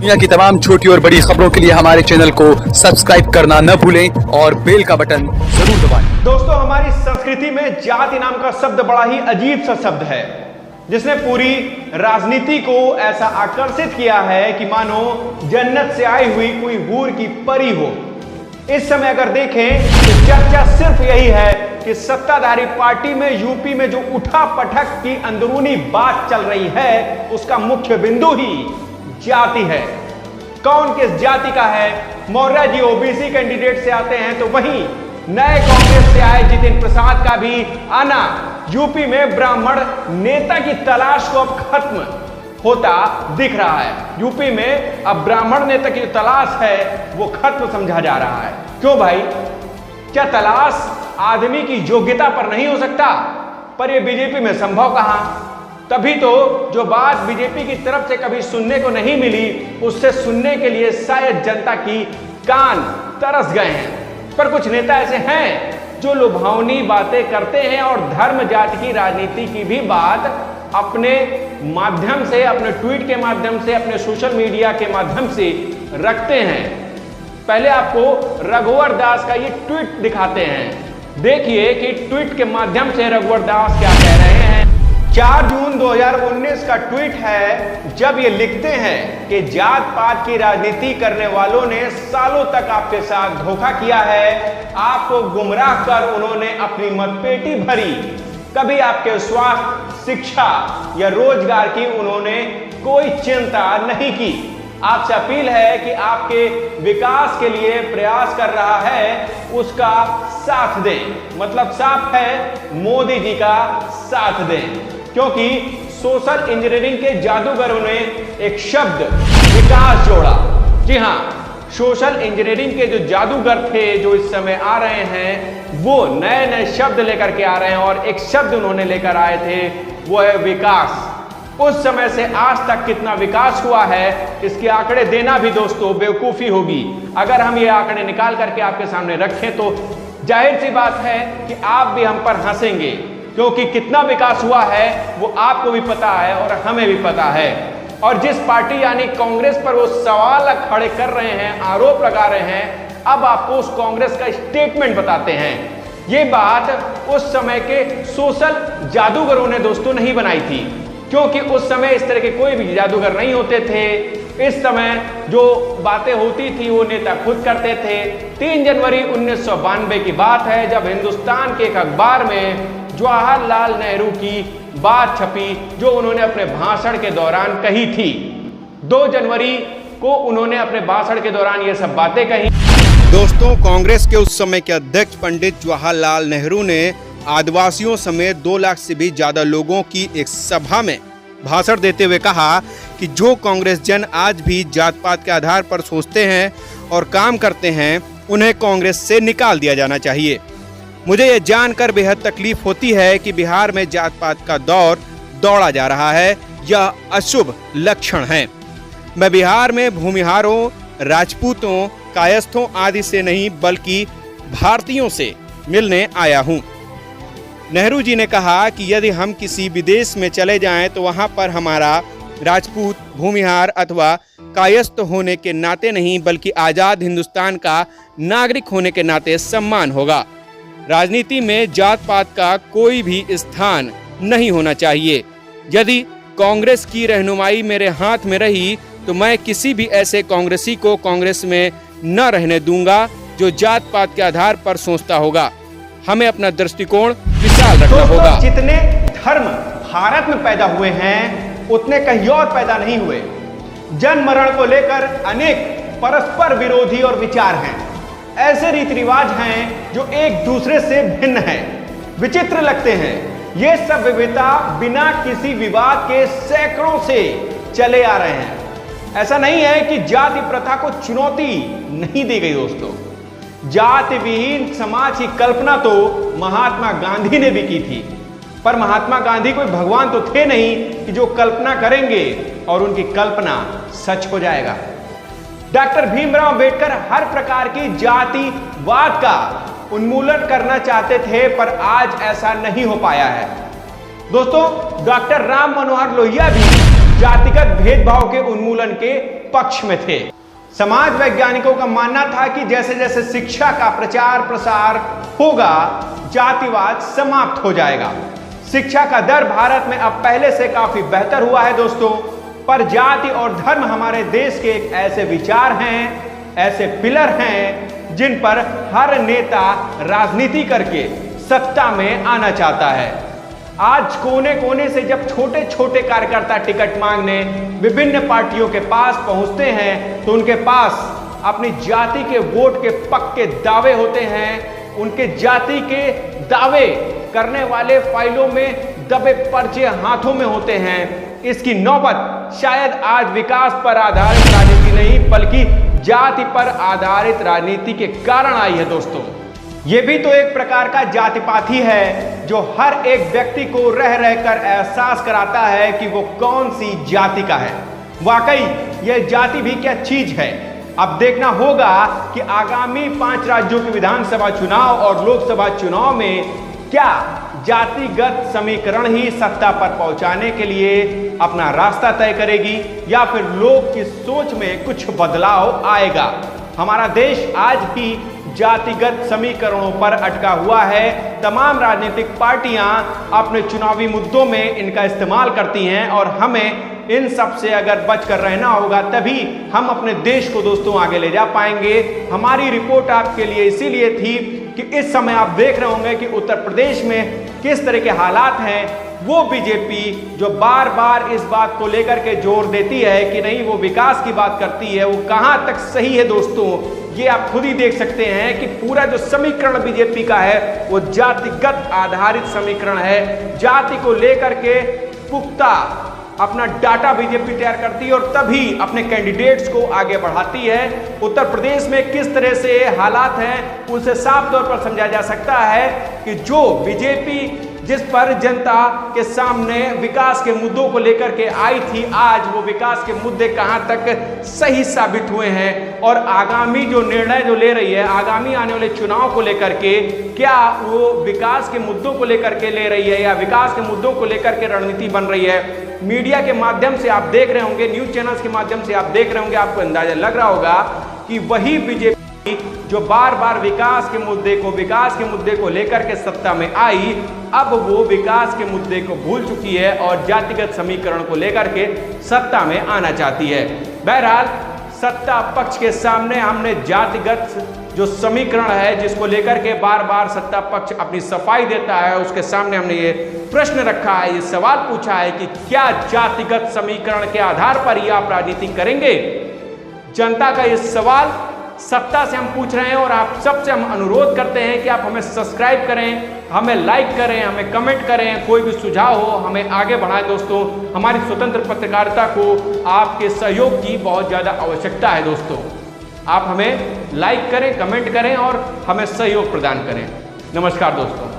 दुनिया की तमाम छोटी और बड़ी खबरों के लिए हमारे चैनल को सब्सक्राइब करना न भूलें और बेल का बटन जरूर दबाएं। दोस्तों, हमारी संस्कृति में जाति नाम का शब्द बड़ा ही अजीब सा शब्द है, जिसने पूरी राजनीति को ऐसा आकर्षित किया है कि मानो जन्नत से आई हुई कोई हूर की परी हो। इस समय अगर देखें तो चर्चा सिर्फ यही है कि सत्ताधारी पार्टी में यूपी में जो उठा पटक की अंदरूनी बात चल रही है, उसका मुख्य बिंदु ही जाति है। कौन किस जाति का है? मौर्य जी ओबीसी कैंडिडेट से आते हैं, तो वहीं नए कांग्रेस से आए जितिन प्रसाद का भी आना यूपी में ब्राह्मण नेता की तलाश को अब खत्म होता दिख रहा है। यूपी में अब ब्राह्मण नेता की तलाश है वो खत्म समझा जा रहा है। क्यों भाई? क्या तलाश आदमी की योग्यता पर नहीं हो सकता? पर ये बीजेपी में संभव कहां? तभी तो जो बात बीजेपी की तरफ से कभी सुनने को नहीं मिली, उससे सुनने के लिए शायद जनता की कान तरस गए हैं। पर कुछ नेता ऐसे हैं जो लुभावनी बातें करते हैं और धर्म जाति की राजनीति की भी बात अपने माध्यम से, अपने ट्वीट के माध्यम से, अपने सोशल मीडिया के माध्यम से रखते हैं। पहले आपको रघुवर दास का ये ट्वीट दिखाते हैं। देखिए कि ट्वीट के माध्यम से रघुवर दास क्या कह रहे हैं। 4 जून 2019 का ट्वीट है, जब ये लिखते हैं कि जात पात की राजनीति करने वालों ने सालों तक आपके साथ धोखा किया है, आपको गुमराह कर उन्होंने अपनी मतपेटी भरी, कभी आपके स्वास्थ्य, शिक्षा या रोजगार की उन्होंने कोई चिंता नहीं की। आपसे अपील है कि आपके विकास के लिए प्रयास कर रहा है उसका साथ दें। मतलब साफ है, मोदी जी का साथ दें, क्योंकि सोशल इंजीनियरिंग के जादूगरों ने एक शब्द विकास जोड़ा। जी हां, सोशल इंजीनियरिंग के जो जादूगर थे जो इस समय आ रहे हैं, वो नए नए शब्द लेकर के आ रहे हैं और एक शब्द उन्होंने लेकर आए थे, वो है विकास। उस समय से आज तक कितना विकास हुआ है, इसके आंकड़े देना भी दोस्तों बेवकूफी होगी। अगर हम ये आंकड़े निकाल करके आपके सामने रखें तो जाहिर सी बात है कि आप भी हम पर हंसेंगे, क्योंकि कितना विकास हुआ है वो आपको भी पता है और हमें भी पता है। और जिस पार्टी यानी कांग्रेस पर वो सवाल खड़े कर रहे हैं, आरोप लगा रहे हैं, अब आपको उस कांग्रेस का स्टेटमेंट बताते हैं। ये बात उस समय के सोशल जादूगरों ने दोस्तों नहीं बनाई थी, क्योंकि उस समय इस तरह के कोई भी जादूगर नहीं होते थे। इस समय जो बातें होती थी वो नेता खुद करते थे। 3 जनवरी 1992 की बात है, जब हिंदुस्तान के एक अखबार में जवाहरलाल नेहरू की बात छपी जो उन्होंने अपने भाषण के दौरान कही थी। 2 जनवरी को उन्होंने अपने भाषण के दौरान ये सब बातें कही। दोस्तों, कांग्रेस के उस समय के अध्यक्ष पंडित जवाहरलाल नेहरू ने आदिवासियों समेत 2 लाख से भी ज्यादा लोगों की एक सभा में भाषण देते हुए कहा कि जो कांग्रेस जन आज भी जात पात के आधार पर सोचते हैं और काम करते हैं, उन्हें कांग्रेस से निकाल दिया जाना चाहिए। मुझे ये जानकर बेहद तकलीफ होती है कि बिहार में जात पात का दौर दौड़ा जा रहा है, यह अशुभ लक्षण है। मैं बिहार में भूमिहारों, राजपूतों, कायस्थों आदि से नहीं बल्कि भारतीयों से मिलने आया हूँ। नेहरू जी ने कहा कि यदि हम किसी विदेश में चले जाएं तो वहां पर हमारा राजपूत, भूमिहार अथवा कायस्थ होने के नाते नहीं बल्कि आज़ाद हिंदुस्तान का नागरिक होने के नाते सम्मान होगा। राजनीति में जात पात का कोई भी स्थान नहीं होना चाहिए। यदि कांग्रेस की रहनुमाई मेरे हाथ में रही तो मैं किसी भी ऐसे कांग्रेसी को कांग्रेस में न रहने दूंगा जो जात पात के आधार पर सोचता होगा। हमें अपना दृष्टिकोण विशाल रखना होगा। जितने धर्म भारत में पैदा हुए हैं उतने कहीं और पैदा नहीं हुए। जन्म मरण को लेकर अनेक परस्पर विरोधी और विचार हैं। ऐसे रीति रिवाज हैं जो एक दूसरे से भिन्न हैं, विचित्र लगते हैं। ये सब विविधता बिना किसी विवाद के सैकड़ों से चले आ रहे हैं। ऐसा नहीं है कि जाति प्रथा को चुनौती नहीं दी गई दोस्तों। जाति विहीन समाज की कल्पना तो महात्मा गांधी ने भी की थी, पर महात्मा गांधी कोई भगवान तो थे नहीं कि जो कल्पना करेंगे और उनकी कल्पना सच हो जाएगा। डॉक्टर भीमराव अंबेडकर हर प्रकार की जातिवाद का उन्मूलन करना चाहते थे, पर आज ऐसा नहीं हो पाया है। दोस्तों, डॉक्टर राम मनोहर लोहिया भी जातिगत भेदभाव के उन्मूलन के पक्ष में थे। समाज वैज्ञानिकों का मानना था कि जैसे जैसे शिक्षा का प्रचार प्रसार होगा, जातिवाद समाप्त हो जाएगा। शिक्षा का दर भारत में अब पहले से काफी बेहतर हुआ है दोस्तों, पर जाति और धर्म हमारे देश के एक ऐसे विचार हैं, ऐसे पिलर हैं जिन पर हर नेता राजनीति करके सत्ता में आना चाहता है। आज कोने कोने से जब छोटे छोटे कार्यकर्ता टिकट मांगने विभिन्न पार्टियों के पास पहुंचते हैं तो उनके पास अपनी जाति के वोट के पक्के दावे होते हैं। उनके जाति के दावे करने वाले फाइलों में दबे पर्चे हाथों में होते हैं। इसकी नौबत शायद आज विकास पर आधारित राजनीति नहीं बल्कि जाति पर आधारित राजनीति के कारण आई है दोस्तों। ये भी तो एक प्रकार का जातिपात ही है जो हर एक व्यक्ति को रह रहकर एहसास कराता है कि वो कौन सी जाति का है। वाकई यह जाति भी क्या चीज है। अब देखना होगा कि आगामी 5 राज्यों के विधानसभा चुनाव और लोकसभा चुनाव में क्या जातिगत समीकरण ही सत्ता पर पहुंचाने के लिए अपना रास्ता तय करेगी या फिर लोग की सोच में कुछ बदलाव आएगा। हमारा देश आज भी जातिगत समीकरणों पर अटका हुआ है। तमाम राजनीतिक पार्टियां अपने चुनावी मुद्दों में इनका इस्तेमाल करती हैं और हमें इन सब से अगर बचकर रहना होगा तभी हम अपने देश को दोस्तों आगे ले जा पाएंगे। हमारी रिपोर्ट आपके लिए इसीलिए थी कि इस समय आप देख रहे होंगे कि उत्तर प्रदेश में किस तरह के हालात हैं। वो बीजेपी जो बार बार इस बात को लेकर के जोर देती है कि नहीं वो विकास की बात करती है, वो कहां तक सही है दोस्तों, ये आप खुद ही देख सकते हैं कि पूरा जो समीकरण बीजेपी का है वो जातिगत आधारित समीकरण है। जाति को लेकर के पुख्ता अपना डाटा बीजेपी तैयार करती है और तभी अपने कैंडिडेट्स को आगे बढ़ाती है। उत्तर प्रदेश में किस तरह से हालात हैं उसे साफ तौर पर समझा जा सकता है कि जो बीजेपी जिस पर जनता के सामने विकास के मुद्दों को लेकर के आई थी, आज वो विकास के मुद्दे कहां तक सही साबित हुए हैं और आगामी जो निर्णय जो ले रही है, आगामी आने वाले चुनाव को लेकर के क्या वो विकास के मुद्दों को लेकर के ले रही है या विकास के मुद्दों को लेकर के रणनीति बन रही है। मीडिया के माध्यम से आप देख रहे होंगे, न्यूज चैनल्स के माध्यम से आप देख रहे होंगे, आपको अंदाजा लग रहा होगा कि वही बीजेपी जो बार बार विकास के मुद्दे को लेकर के सत्ता में आई, अब वो विकास के मुद्दे को भूल चुकी है और जातिगत समीकरण को लेकर के सत्ता में आना चाहती है। बहरहाल सत्ता पक्ष के सामने हमने जातिगत जो समीकरण है जिसको लेकर के बार बार सत्ता पक्ष अपनी सफाई देता है, उसके सामने हमने ये प्रश्न रखा है, ये सवाल पूछा है कि क्या जातिगत समीकरण के आधार पर ही आप राजनीति करेंगे। जनता का ये सवाल सत्ता से हम पूछ रहे हैं और आप सबसे हम अनुरोध करते हैं कि आप हमें सब्सक्राइब करें, हमें लाइक करें, हमें कमेंट करें, कोई भी सुझाव हो हमें आगे बढ़ाएं दोस्तों। हमारी स्वतंत्र पत्रकारिता को आपके सहयोग की बहुत ज़्यादा आवश्यकता है दोस्तों। आप हमें लाइक करें, कमेंट करें और हमें सहयोग प्रदान करें। नमस्कार दोस्तों।